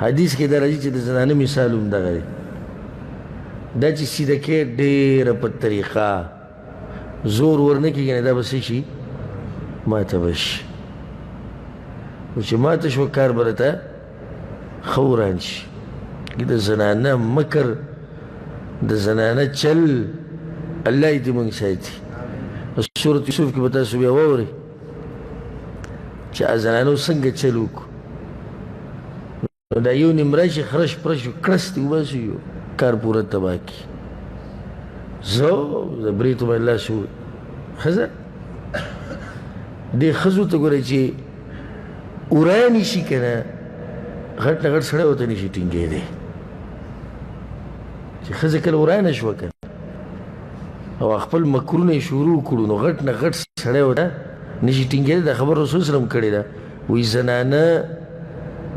حدیث کې دا راځي چې د زنانه مثال هم دغه دی دا چې سیده کې ډېره په طریقه زور ورنه کېږي نه دا به څه شي ماته به شي نو چې ماته شوه کار به راته ښه وران شي د زنانه مکر د زنانه چل الله دې موږ ساتي سورة یوسف کې به تاسو بیا واورئ چې زنانو څنګه چل وکړو نو دا یو نیم راشي خرش پرش کړس دې وباسي یو کار پوره تباه کړي زه برېتو به الله شو ښځه دې ښځو ته ګوره چې ورانی شي که نه غټ نه غټ سړی ورته نشي ټینګېدی چې ښځه کله ورانه شوه که او خپل مکرونه یې شروع کړو نو غټ نه غټ سړی ورته نشي ټینګېدی دا خبر رسول سلم کړې ده وایي زنانه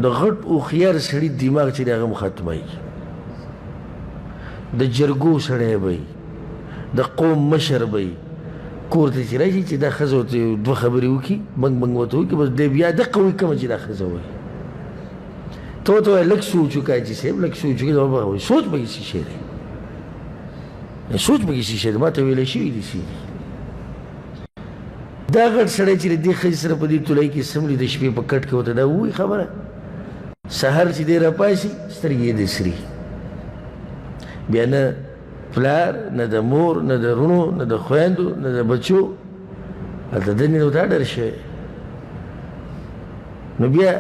د غټ هوښیار سړي دماغ چې دی هغه م ختموي د جرګو سړی به وي د قوم مشر به وي کور ته چې راشي چې دا ښځه ورته دوه خبرې وکړي بنګ بنګ ورته وکړي بس دی بیا دقه وایي کومه چې دا ښځه وایي ته ورته وایه لږ سوچ وکړه حاجي صاحب لږ سوچ وکړه وایي سوچ پکې څه شی دی سوچ پکې څه شی دی ما ته ویلی شوي دي څه دي دا غټ سړی چې د دې ښځې سره په دې تولۍ کې څملي د شپې په کټ کې ورته دا ووایي خبره سهار چې دی راپاسي سترګې یې د سري بیا نه پلار نه د مور نه د رونو نه د خویندو نه د بچو هلته دنې ورته ډر شوی نو بیا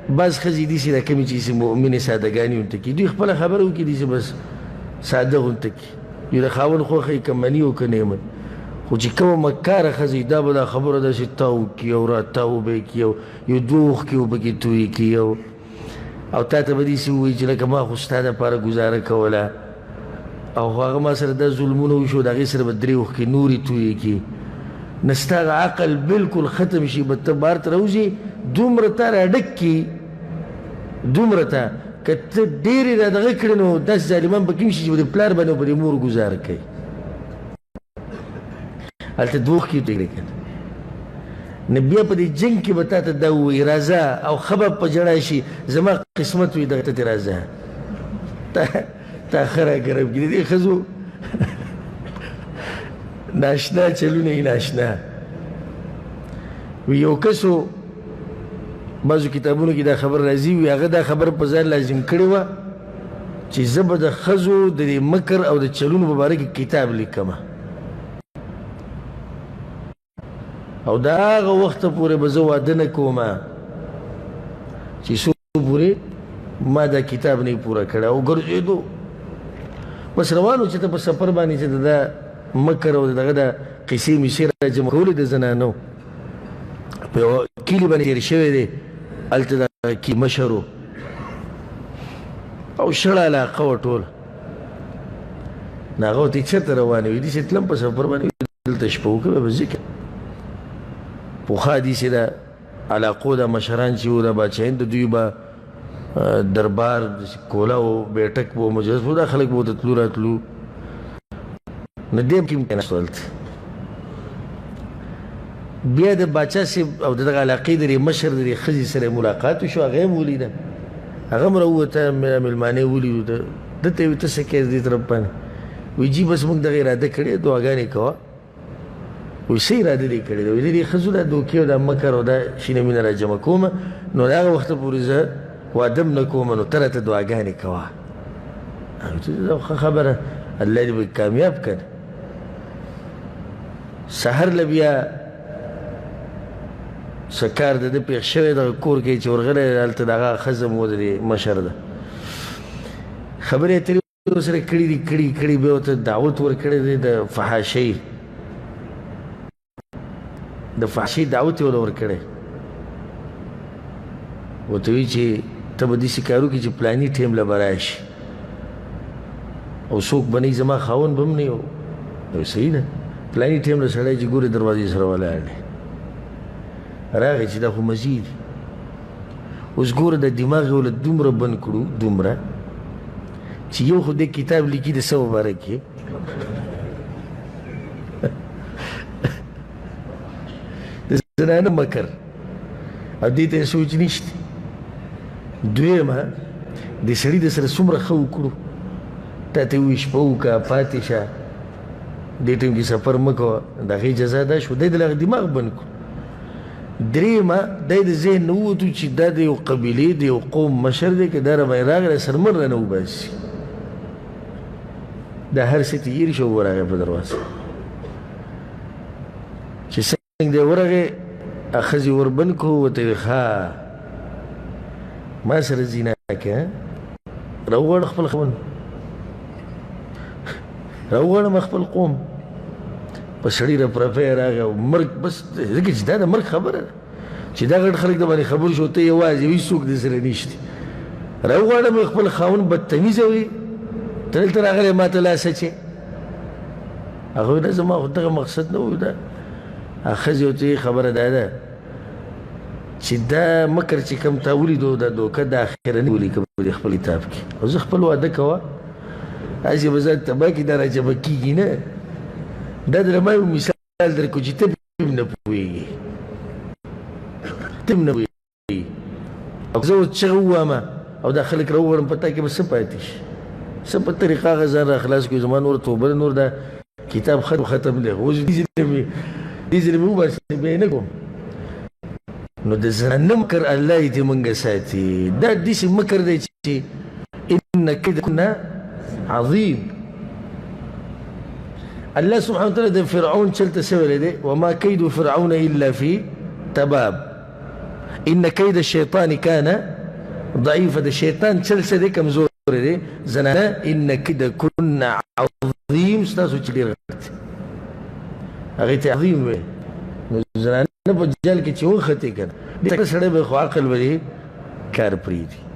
بعض ښځې داسې دا کمې چې مؤمنې سادهګانې ورته کړي دوی خپله خبره وکړي داسې بس ساده غونته کړي دوی د خاوند خوښه یې که مني او که نه یې مني خو چې کومه مکاره ښځه دا به دا خبره داسې تاو کړي او راتاو به یې کړي یو دوه اوښکې به پکې تویې کړي او تا ته به داسې ووایي چې لکه ما خو ستا دپاره ګزاره کوله او هغه ما سره دا ظلمونه وشو د هغې سره به درې اوښکې نورې تویې کړي نه ستا عقل بلکل ختم شي به ته بار ته راوځې دومره تا راډک کړي دومره ته که ته ډېرې را دغه کړې نو داسې ظالمان به کوم شي چې به د پلار باندې او به د مور ګزاره کوي هلته دوه اوښکې ډېرې که نه بیا په دې جنګ کې به تا ته دا ووایي راځه او ښه به په ژړا شي زما قسمت وي دغه ته راځه تا ښه راګرم کړي د دې ښځو ناشنا چلونه یې ناشنا وي یو کس و بعضو کتابونو کې دا خبر راځي وي هغه دا خبر په ځان لازم کړې وه چې زه به د ښځو د دې مکر او د چلونو په باره کې کتاب لیکمه او دا هغه وخته پورې به زه واده نه کومه چې څو پورې ما دا کتاب نه پوره کړی او ګرځېدو بس روانو چې ته په سفر باندې چې دا مکر او دغه د قیسې میسې را جمع کولې د زنانو په یوه کلي باندې تېر شوی دی هلته دغه کې مشر و او شړه علاقه وه ټوله نو هغه ورته چېرته روانې وي داسې تلم په سفر باندې دلته شپه وکړه به ذکر پخوا داسې د علاقو د مشران چې وو د بادشاهین د دوی به دربار کولا و بیٹک و مجلس و دا خلق بہت تلو راتلو ندیم کم کنستو دلت بیا دا باچا سے او دا علاقی دری مشر دری خزی سر ملاقاتو شو اغیم ولی دا اغم روتا میرا ملمانے ولی دا تیوی تسکیز دیت ربانی وی جی بس مک دا غیر آده کردی دو آگانی کوا وی سی اراده دی کردی وی دی خزو دا دوکی و دا مکر و دا شینمین را جمع کوم نو دا آغا وقت پوری زه وادم نکوم نو تره ته دعاګانې کوه خبره الله دې به کامیاب کړي سحر له بیا څه کار د ده پېښ شوی دغه کور کې چې ورغلی هلته د هغه ښځه مو د مشر ده خبرې اترې ورسره کړي دي کړي بیا ورته دعوت ورکړی دی د فحاشۍ دعوت یې ورکړی ورته وایي چې ته به داسې کار وکړې چې پلاني ټیم له به راشي او څوک به نه وي زما خاوند به هم نه وي صحیح ده پلاني ټیم له سړی چې ګورې دروازې سره ولاړ دی راغی چې دا خو مزي دي اوس ګوره د دماغ یې له دومره بند کړو دومره چې یو خو دې کتاب لیکي د څه مباره کې د زنانه مکر او دې ته سوچ نشته دویمه دې سړي د سره څومره ښه وکړو تا ته ووایي شپه وکړه پاتې شه دې ټایم کې سفر مه کوه د هغې جزا دا شو دی د هغه دماغ بند کړو درېیمه دی د ذهن نه ووتو چې دا د یو قبیلې د یو قوم مشر دی که دا راباندې راغلی سرمن رانه وباسي دا هر څه تېر شو ورغی په دروازه چې څنګه دی ورغی ښځې وربند کړو ورته ویې ښه ما سره زنا کې راوغواړه خپل خاوند راوغواړم خپل قوم په سړي رپرپی راغی او مرګ بس ځکه چې دا د مرګ خبره ده چې دا غټ خلک د باندې خبر شو ته یوازې وي څوک د سره نشته راوغواړم خپل خاوند بدتمیزه وي ته دلته راغلی ما ته لاس اچې هغه وایي نه زما خو دغه مقصد نه و دا ښځې ورته خبره دا ده چې دا مکر چې کوم تا ولیدو دا دوکه د اخرني ولیکه په خپل کتاب کې او زه خپل واده کوه هسې به ځان تباه کړي دا راجبه کېږي نه دا در ما یو مثال در کو چې ته هم نه پوهېږي ته هم نه پوهېږي او زه اوس چغه ووایم او دا خلک راوغواړم په تا کې به څه پاتې شي څه په طریقه هغه ځان را خلاص کړي زما نور توبه نور دا کتاب ختم دی اوس دې ځینې مې وباسي بیا یې نه کوم نو د زنانه مکر الله دې موږ ساتي دا داسې مکر دی چې ان کیدکن عظیم الله سبحانه وتعالى ده فرعون چلته سویلی دی وما کید فرعون الا فی تباب ان کید الشیطان کان ضعیفه د شیطان چل څه دی کمزور دی زنانه ان کیدکن عظیم ستاسو چې ډېر غټ هغې ته عظیم وی نو زنانه په جال کې چې وختې که نه ډېر سړی به خو عقل به کار پرېږدي